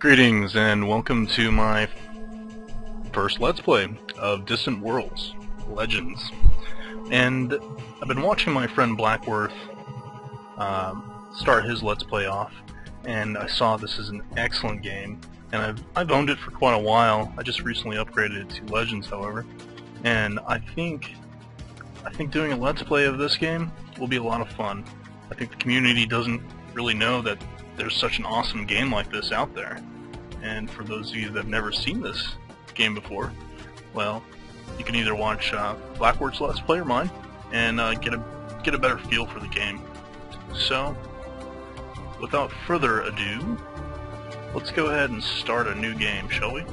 Greetings and welcome to my first Let's Play of Distant Worlds Legends. And I've been watching my friend Blackworth start his Let's Play off, and I saw this is an excellent game, and I've owned it for quite a while. I just recently upgraded it to Legends, however, and I think doing a Let's Play of this game will be a lot of fun. I think the community doesn't really know that there's such an awesome game like this out there. And for those of you that have never seen this game before, well, you can either watch Blackworth's Let's Play or mine and get a better feel for the game. So, without further ado, let's go ahead and start a new game, shall we?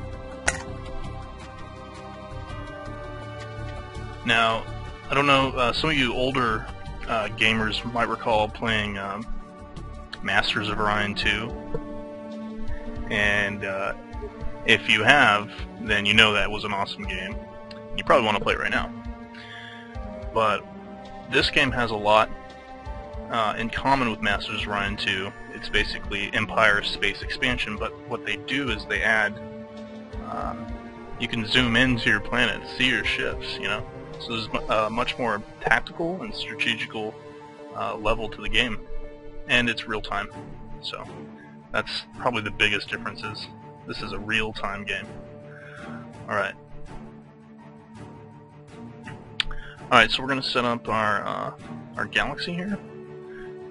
Now, I don't know, some of you older gamers might recall playing Masters of Orion 2, and if you have, then you know that was an awesome game. You probably want to play it right now. But this game has a lot in common with Masters of Orion 2. It's basically Empire Space Expansion, but what they do is they add, you can zoom into your planet, see your ships, you know? So there's a much more tactical and strategical level to the game. And it's real time, so that's probably the biggest difference. Is this is a real-time game. Alright, so we're going to set up our galaxy here,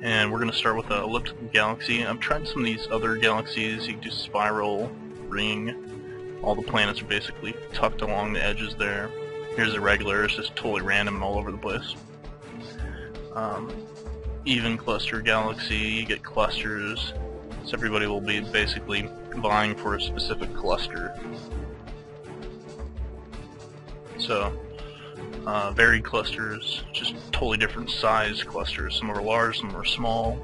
and we're going to start with an elliptical galaxy. I've tried some of these other galaxies. You can do spiral, ring. All the planets are basically tucked along the edges there. Here's a regular. It's just totally random and all over the place. Even cluster galaxy, you get clusters, so everybody will be basically vying for a specific cluster. So, varied clusters, just totally different size clusters. Some are large, some are small,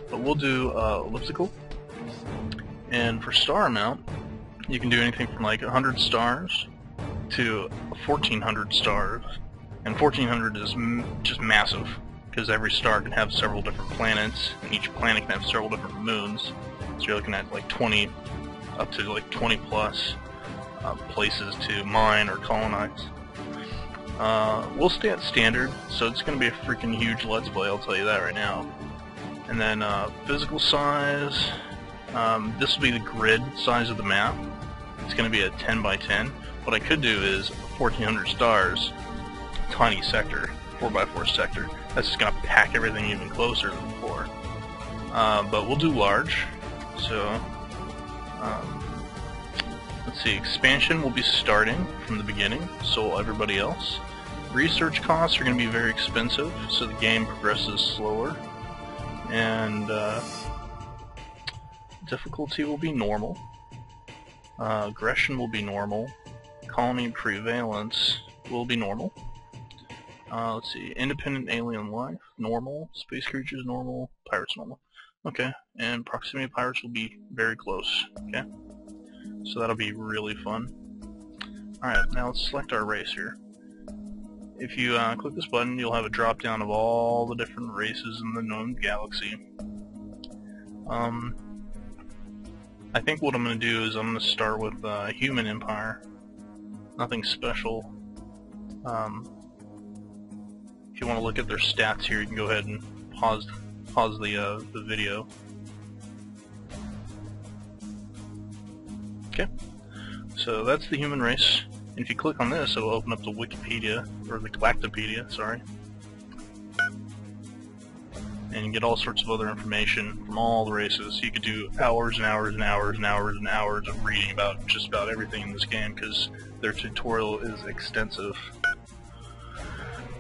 but we'll do elliptical. And for star amount, you can do anything from like 100 stars to 1400 stars, and 1400 is just massive, because every star can have several different planets, and each planet can have several different moons. So you're looking at like 20, up to like 20 plus places to mine or colonize. We'll stay at standard, so it's going to be a freaking huge Let's Play, I'll tell you that right now. And then physical size, this will be the grid size of the map. It's going to be a 10 by 10. What I could do is 1400 stars, tiny sector, 4x4 sector. That's just going to pack everything even closer than before. But we'll do large. So, let's see, expansion will be starting from the beginning, so will everybody else. Research costs are going to be very expensive, so the game progresses slower. And difficulty will be normal. Aggression will be normal. Colony prevalence will be normal. Let's see, independent alien life, normal, space creatures, normal, pirates, normal. Okay, and proximity of pirates will be very close, okay? So that'll be really fun. Alright, now let's select our race here. If you click this button, you'll have a drop down of all the different races in the known galaxy. I think what I'm going to do is I'm going to start with Human Empire. Nothing special. If you want to look at their stats here, you can go ahead and pause the video. Okay, so that's the human race. And if you click on this, it'll open up the Wikipedia, or the Galactopedia, sorry. And you get all sorts of other information from all the races. You could do hours and hours and hours and hours and hours of reading about just about everything in this game, because their tutorial is extensive.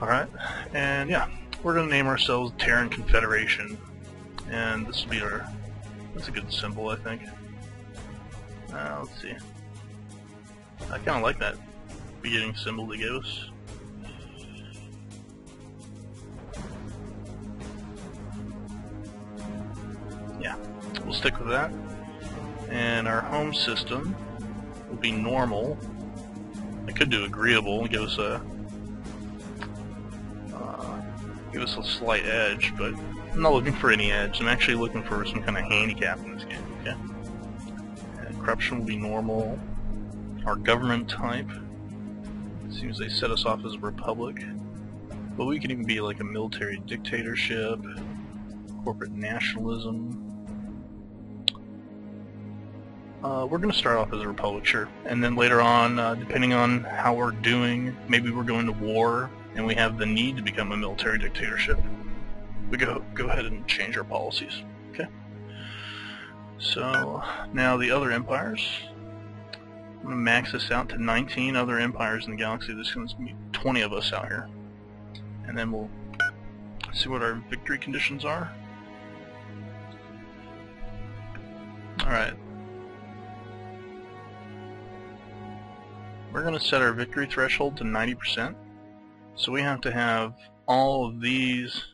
Alright, and yeah, we're going to name ourselves Terran Confederation, and this will be our, that's a good symbol, I think. Let's see, I kind of like that beginning symbol they gave us. Yeah, we'll stick with that, and our home system will be normal. I could do agreeable and give us a slight edge, but I'm not looking for any edge. I'm actually looking for some kind of handicap in this game. Okay. Corruption will be normal. Our government type, seems they set us off as a republic, but we could even be like a military dictatorship, corporate nationalism. We're going to start off as a republic, sure, and then later on, depending on how we're doing, maybe we're going to war and we have the need to become a military dictatorship. We go ahead and change our policies. Okay. So now the other empires. I'm going to max this out to 19 other empires in the galaxy. There's going to be 20 of us out here. And then we'll see what our victory conditions are. Alright. We're going to set our victory threshold to 90%. So we have to have all of these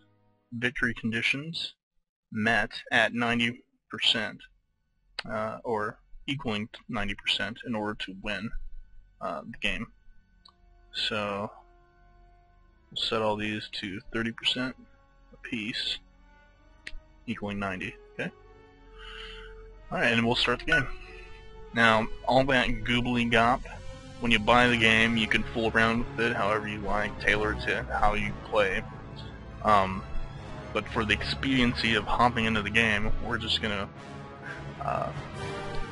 victory conditions met at 90%, or equaling 90% in order to win the game. So we'll set all these to 30% apiece, equaling 90. Okay. Alright, and we'll start the game. Now, all that goobly gop, when you buy the game, you can fool around with it however you like, tailor it to how you play. But for the expediency of hopping into the game, we're just gonna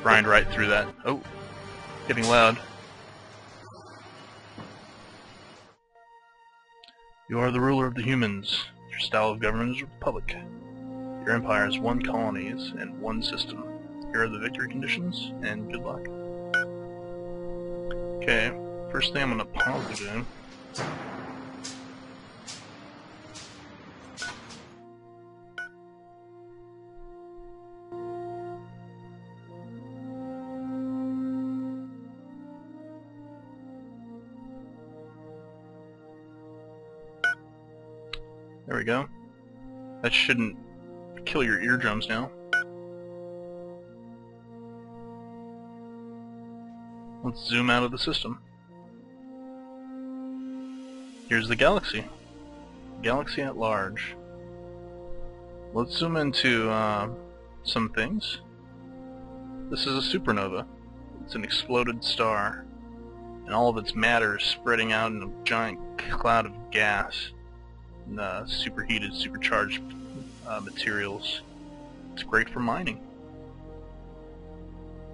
grind right through that. Oh, getting loud. You are the ruler of the humans. Your style of government is a republic. Your empire has 1 colonies and 1 system. Here are the victory conditions, and good luck. Okay, first thing I'm going to pause the game. There we go. That shouldn't kill your eardrums now. Let's zoom out of the system. Here's the galaxy. Galaxy at large. Let's zoom into some things. This is a supernova. It's an exploded star, and all of its matter is spreading out in a giant cloud of gas and superheated, supercharged materials. It's great for mining.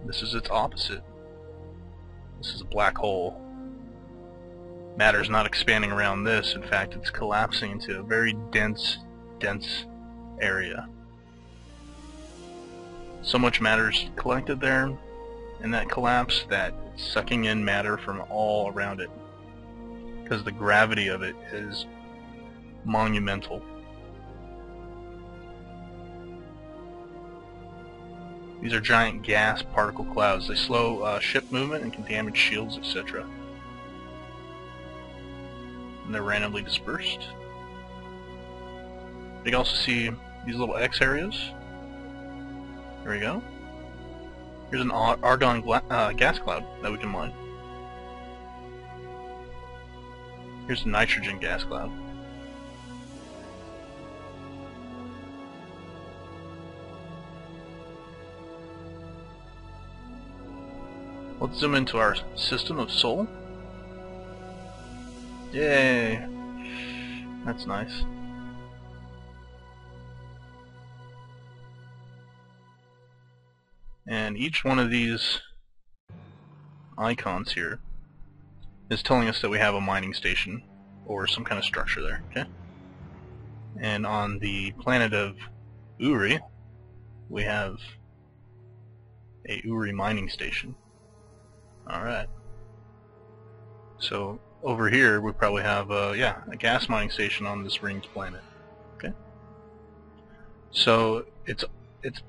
This is its opposite. This is a black hole. Matter is not expanding around this. In fact, it's collapsing into a very dense area. So much matter is collected there in that collapse that it's sucking in matter from all around it, because the gravity of it is monumental. These are giant gas particle clouds. They slow ship movement and can damage shields, etc. And they're randomly dispersed. You can also see these little X areas. There we go. Here's an argon gas cloud that we can mine. Here's a nitrogen gas cloud. Let's zoom into our system of Sol. Yay! That's nice. And each one of these icons here is telling us that we have a mining station or some kind of structure there, okay? And on the planet of Uri, we have a Uri mining station. Alright. So over here we probably have a gas mining station on this ringed planet. Okay. So it's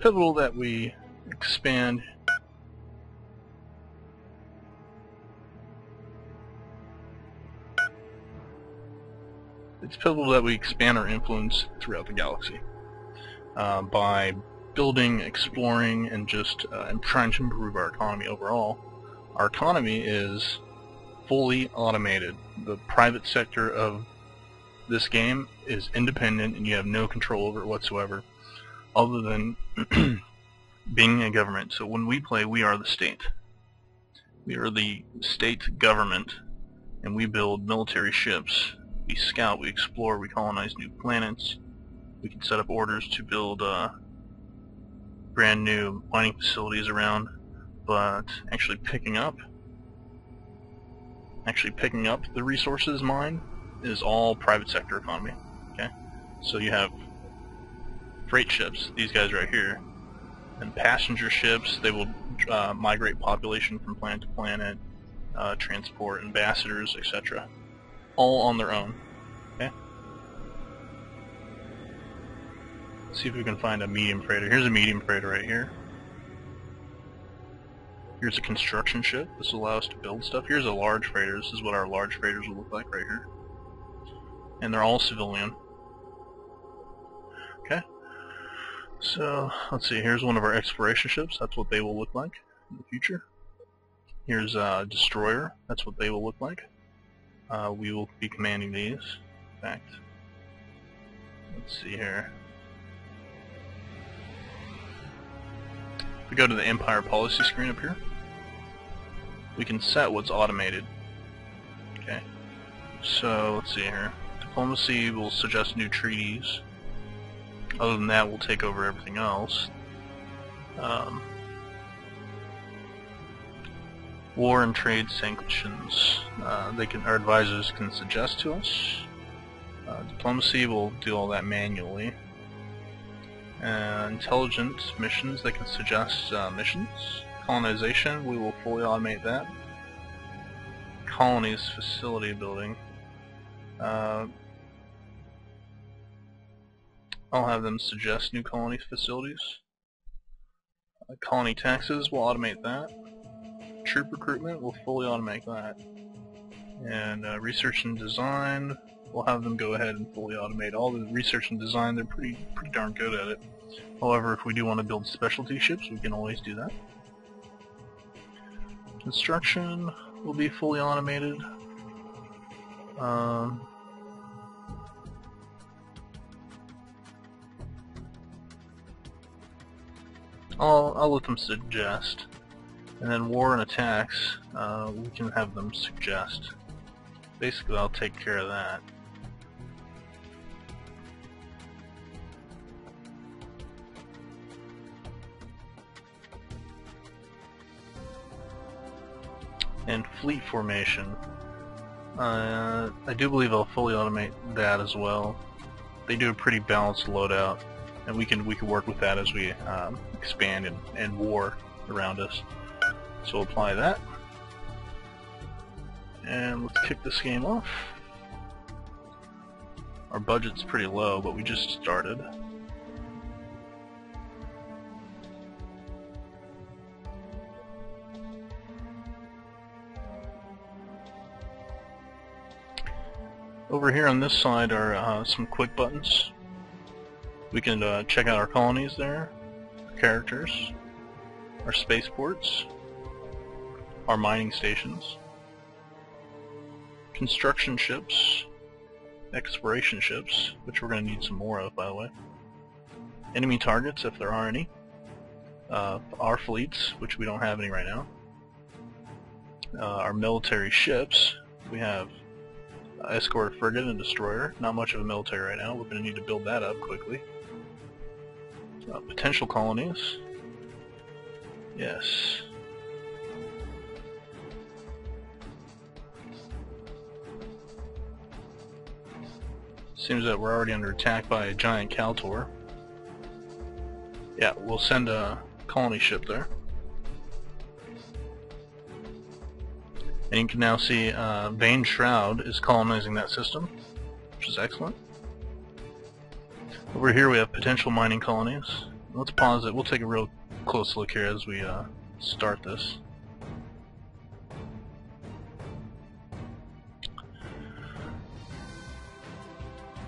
pivotal that we expand our influence throughout the galaxy by building, exploring, and just and trying to improve our economy overall. Our economy is fully automated. The private sector of this game is independent and you have no control over it whatsoever, other than being a government. So when we play, we are the state. We are the state government, and we build military ships. We scout, we explore, we colonize new planets. We can set up orders to build brand new mining facilities around, but actually picking up the resources mined is all private sector economy. Okay, so you have freight ships, these guys right here, and passenger ships. They will migrate population from planet to planet, transport ambassadors, etc. All on their own. Okay. Let's see if we can find a medium freighter. Here's a medium freighter right here. Here's a construction ship. This will allow us to build stuff. Here's a large freighter. This is what our large freighters will look like right here. And they're all civilian. Okay. So, let's see. Here's one of our exploration ships. That's what they will look like in the future. Here's a destroyer. That's what they will look like. We will be commanding these. In fact, let's see here. If we go to the Empire policy screen up here, we can set what's automated. Okay. So let's see here. Diplomacy will suggest new treaties. Other than that, we'll take over everything else. War and trade sanctions. Our advisors can suggest to us. Diplomacy will do all that manually. Intelligence missions, they can suggest missions. Colonization, we will fully automate that. Colonies, facility building. I'll have them suggest new colony facilities. Colony taxes, we'll automate that. Troop recruitment, we'll fully automate that. And research and design, we'll have them go ahead and fully automate all the research and design. They're pretty darn good at it. However, if we do want to build specialty ships, we can always do that. Construction will be fully automated. I'll let them suggest. And then war and attacks, we can have them suggest. Basically, I'll take care of that. And fleet formation. I do believe I'll fully automate that as well. They do a pretty balanced loadout, and we can work with that as we expand and war around us. So we'll apply that. And let's kick this game off. Our budget's pretty low, but we just started. Over here on this side are some quick buttons. We can check out our colonies there, our characters, our spaceports, our mining stations, construction ships, exploration ships, which we're going to need some more of, by the way, enemy targets if there are any, our fleets, which we don't have any right now, our military ships. We have escort frigate and destroyer. Not much of a military right now. We're going to need to build that up quickly. Potential colonies. Yes. Seems that we're already under attack by a giant Kaltor. Yeah, we'll send a colony ship there. And you can now see Vane Shroud is colonizing that system, which is excellent. Over here we have potential mining colonies. Let's pause it. We'll take a real close look here as we start this.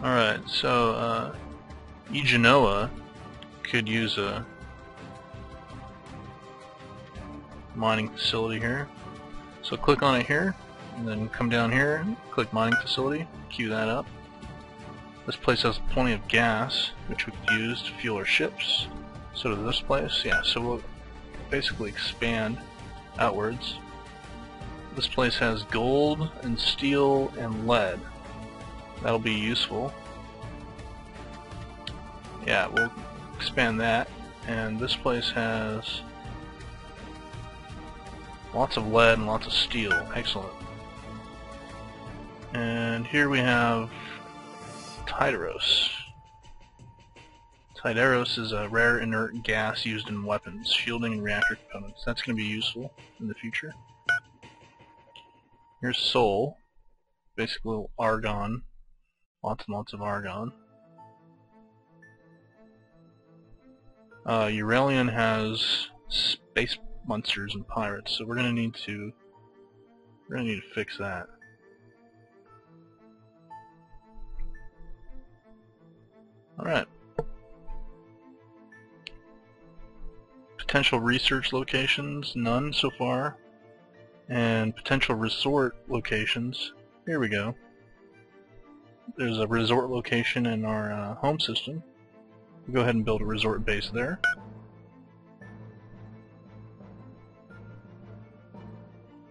Alright, so Genoa could use a mining facility here. So click on it here, and then come down here, click mining facility, queue that up. This place has plenty of gas, which we could use to fuel our ships. So to this place, yeah, so we'll basically expand outwards. This place has gold and steel and lead. That'll be useful. Yeah, we'll expand that. And this place has lots of lead and lots of steel. Excellent. And here we have Tideros. Tideros is a rare inert gas used in weapons, shielding, and reactor components. That's going to be useful in the future. Here's Sol, basically argon, lots and lots of argon. Euralian has space monsters and pirates, so we're gonna need to fix that. All right. Potential research locations, none so far. And potential resort locations, here we go. There's a resort location in our home system. We'll go ahead and build a resort base there.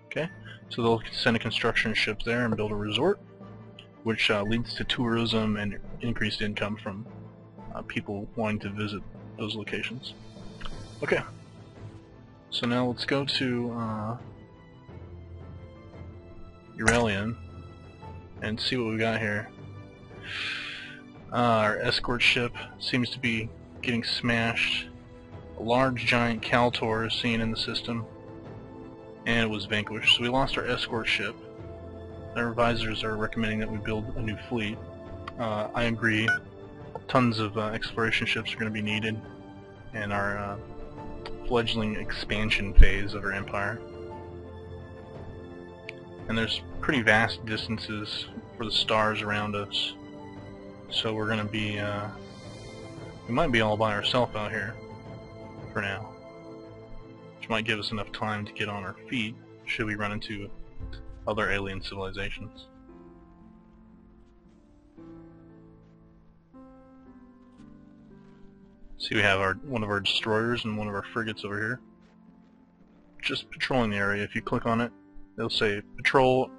Okay, so they'll send a construction ship there and build a resort, which leads to tourism and increased income from people wanting to visit those locations. Okay, so now let's go to Euralian and see what we got here. Our escort ship seems to be getting smashed. A large giant Kaltor is seen in the system, and it was vanquished. So we lost our escort ship. Our advisors are recommending that we build a new fleet. I agree. Tons of exploration ships are going to be needed in our fledgling expansion phase of our empire. And there's pretty vast distances for the stars around us, so we're going to be we might be all by ourselves out here for now, which might give us enough time to get on our feet should we run into other alien civilizations. See, we have one of our destroyers and one of our frigates over here just patrolling the area. If you click on it, they'll say patrol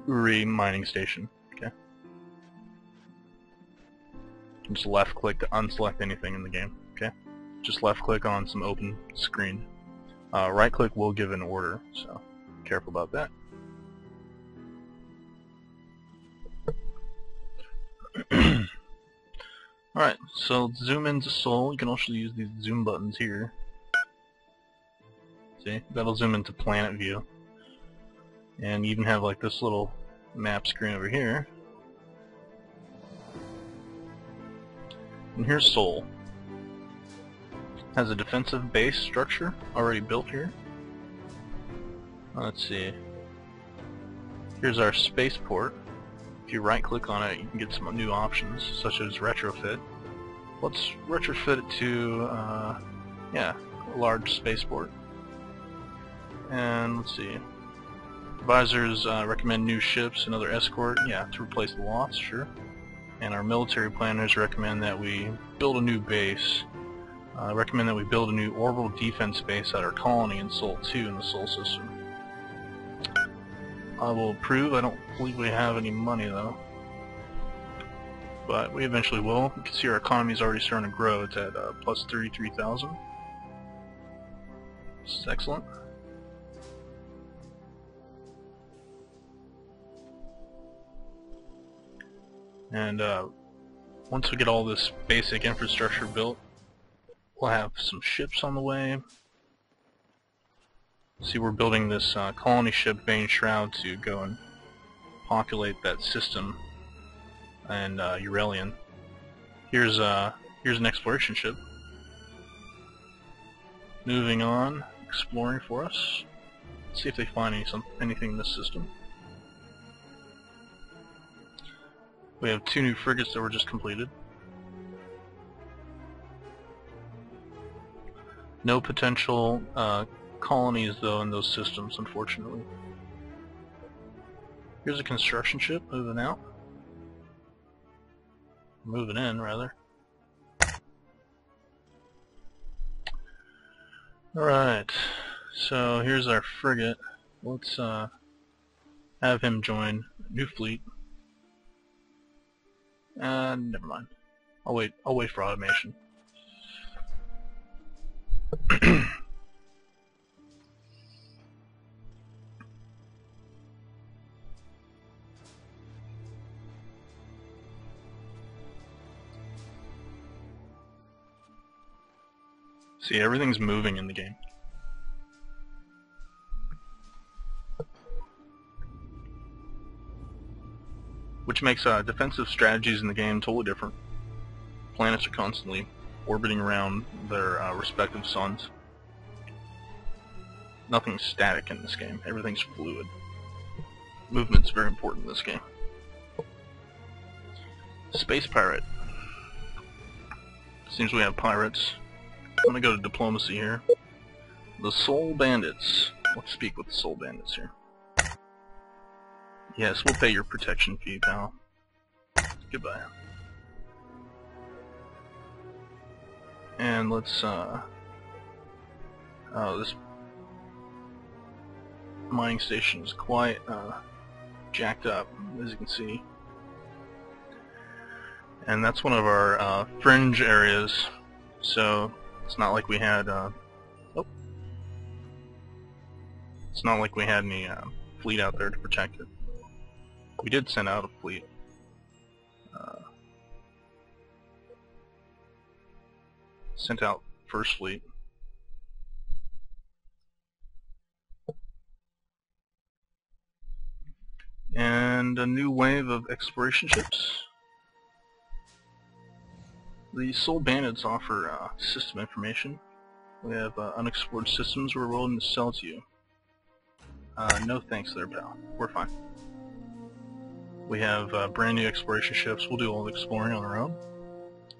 Uri mining station. Okay. Just left click to unselect anything in the game. Okay. Just left click on some open screen. Right click will give an order, so careful about that. Alright, so let's zoom into Sol. You can also use these zoom buttons here. See, that'll zoom into planet view. And you even have like this little map screen over here. And here's Sol. Has a defensive base structure already built here. Let's see. Here's our spaceport. If you right click on it, you can get some new options, such as retrofit. Let's retrofit it to, yeah, a large spaceport. And let's see. Advisors recommend new ships, another escort, yeah, to replace the loss, sure. And our military planners recommend that we build a new base. Recommend that we build a new orbital defense base at our colony in Sol 2 in the Sol system. I will approve. I don't believe we have any money though, but we eventually will. You can see our economy is already starting to grow. It's at plus 33,000. This is excellent. And once we get all this basic infrastructure built, we'll have some ships on the way. See, we're building this colony ship, Vane Shroud, to go and populate that system, and Euralian. Here's an exploration ship. Moving on, exploring for us. Let's see if they find anything in this system. We have 2 new frigates that were just completed. No potential colonies though in those systems, unfortunately. Here's a construction ship moving out. Moving in, rather. Alright, so here's our frigate. Let's have him join a new fleet. Never mind. I'll wait for automation. See, everything's moving in the game. Which makes defensive strategies in the game totally different. Planets are constantly orbiting around their respective suns. Nothing's static in this game. Everything's fluid. Movement's very important in this game. Space pirate. Seems we have pirates. I'm gonna go to diplomacy here. The Soul Bandits. Let's speak with the Soul Bandits here. Yes, we'll pay your protection fee, pal. Goodbye. And let's, oh, this mining station is quite, jacked up, as you can see. And that's one of our, fringe areas, so it's not like we had, it's not like we had any, fleet out there to protect it. We did send out a fleet. Sent out first fleet. And a new wave of exploration ships. The Soul Bandits offer system information. We have unexplored systems we're willing to sell to you. No thanks there, pal. We're fine. We have brand new exploration ships. We'll do all the exploring on our own.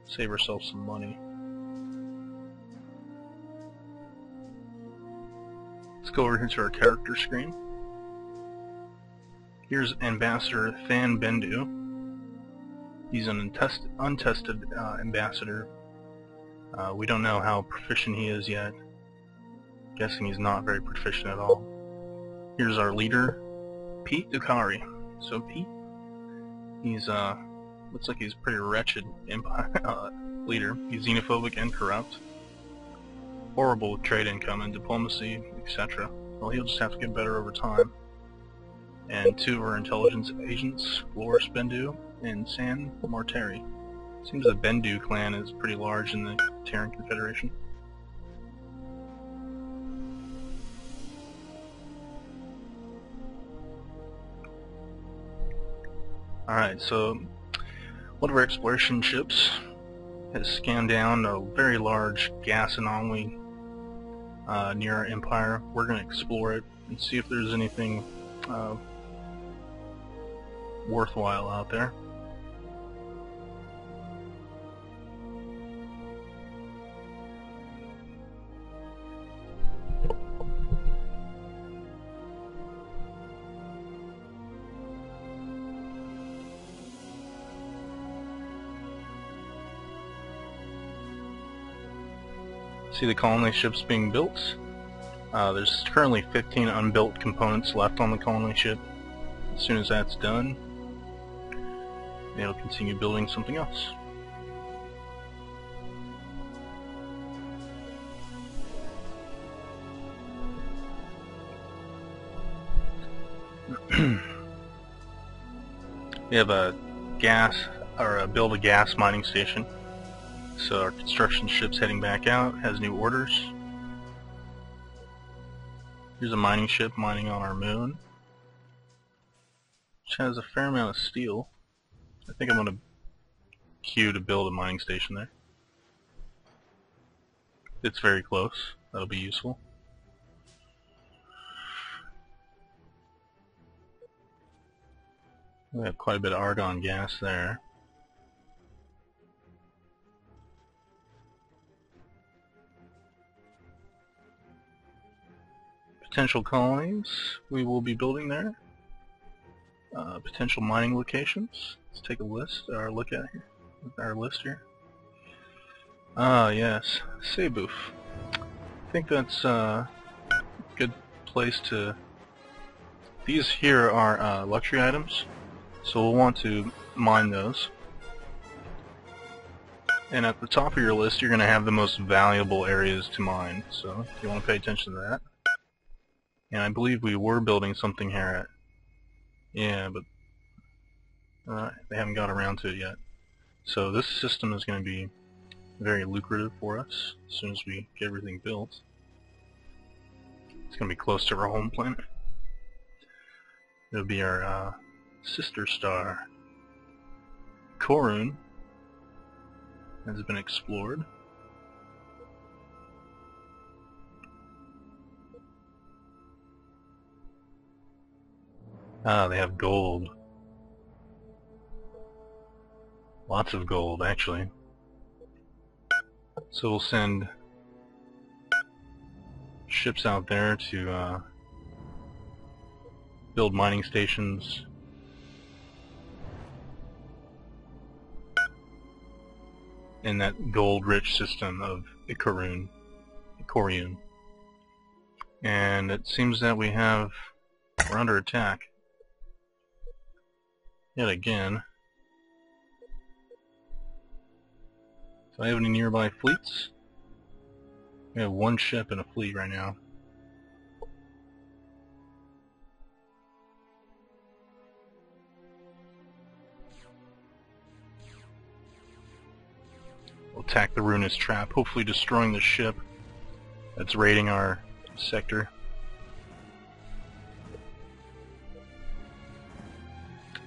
Save ourselves some money. Let's go over here to our character screen. Here's Ambassador Than Bendu. He's an untested ambassador. We don't know how proficient he is yet. Guessing he's not very proficient at all. Here's our leader, Pete Dukari. So Pete, he's looks like he's a pretty wretched leader. He's xenophobic and corrupt. Horrible with trade income and diplomacy, etc. Well, he'll just have to get better over time. And two of our intelligence agents, Loris Bendu and San Marteri. Seems the Bendu clan is pretty large in the Terran Confederation. Alright, so one of our exploration ships has scanned down a very large gas anomaly near our empire. We're going to explore it and see if there's anything worthwhile out there. See the colony ships being built. There's currently 15 unbuilt components left on the colony ship. As soon as that's done, they'll continue building something else. We have a build a gas mining station. So our construction ship's heading back out, has new orders. Here's a mining ship mining on our moon, which has a fair amount of steel. I think I'm going to queue to build a mining station there. It's very close. That'll be useful. We have quite a bit of argon gas there. Potential colonies we will be building there. Potential mining locations. Let's take a list, or look at here. Our list here. Ah, yes, Seboof. think that's a good place to... These here are luxury items, so we'll want to mine those. And at the top of your list, you're going to have the most valuable areas to mine, so you want to pay attention to that. And I believe we were building something here at... Yeah, but they haven't got around to it yet. So this system is going to be very lucrative for us as soon as we get everything built. It's going to be close to our home planet. It'll be our sister star. Korun has been explored. Ah, they have gold. Lots of gold, actually. So we'll send ships out there to build mining stations. In that gold-rich system of Korun. And it seems that we're under attack. Yet again. Do I have any nearby fleets? We have one ship in a fleet right now. We'll attack the Ruinous Trap, hopefully destroying the ship that's raiding our sector.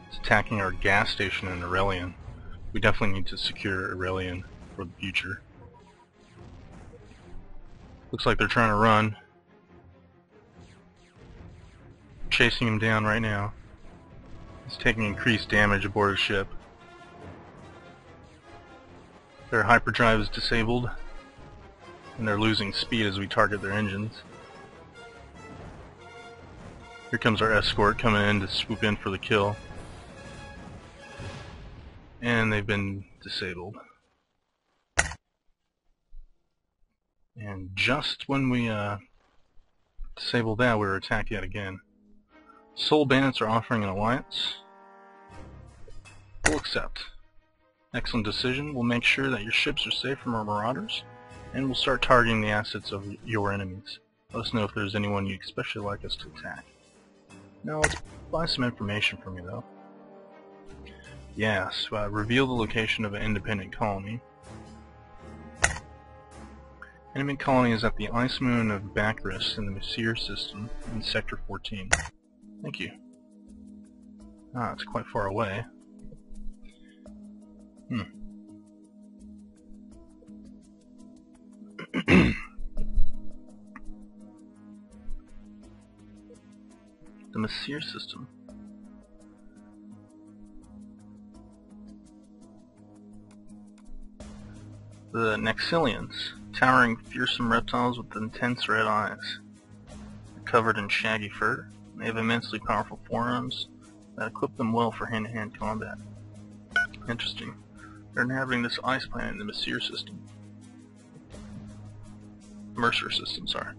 It's attacking our gas station in Aurelian. We definitely need to secure Aurelian for the future. Looks like they're trying to run. Chasing him down right now. He's taking increased damage aboard his ship. Their hyperdrive is disabled, and they're losing speed as we target their engines. Here comes our escort coming in to swoop in for the kill. And they've been disabled. And just when we disable that, we were attacked yet again. Soul Bandits are offering an alliance. We'll accept. Excellent decision. We'll make sure that your ships are safe from our marauders, and we'll start targeting the assets of your enemies. Let us know if there's anyone you'd especially like us to attack. Now let's buy some information from you, though. Yes, reveal the location of an independent colony. Enemy colony is at the ice moon of Bacchus in the Messier system in Sector 14. Thank you. Ah, it's quite far away. The Messier system. The Nexilians, towering fearsome reptiles with intense red eyes. They're covered in shaggy fur. They have immensely powerful forearms that equip them well for hand-to-hand combat. Interesting. They're inhabiting this ice planet in the Messier system. Mercer system, sorry.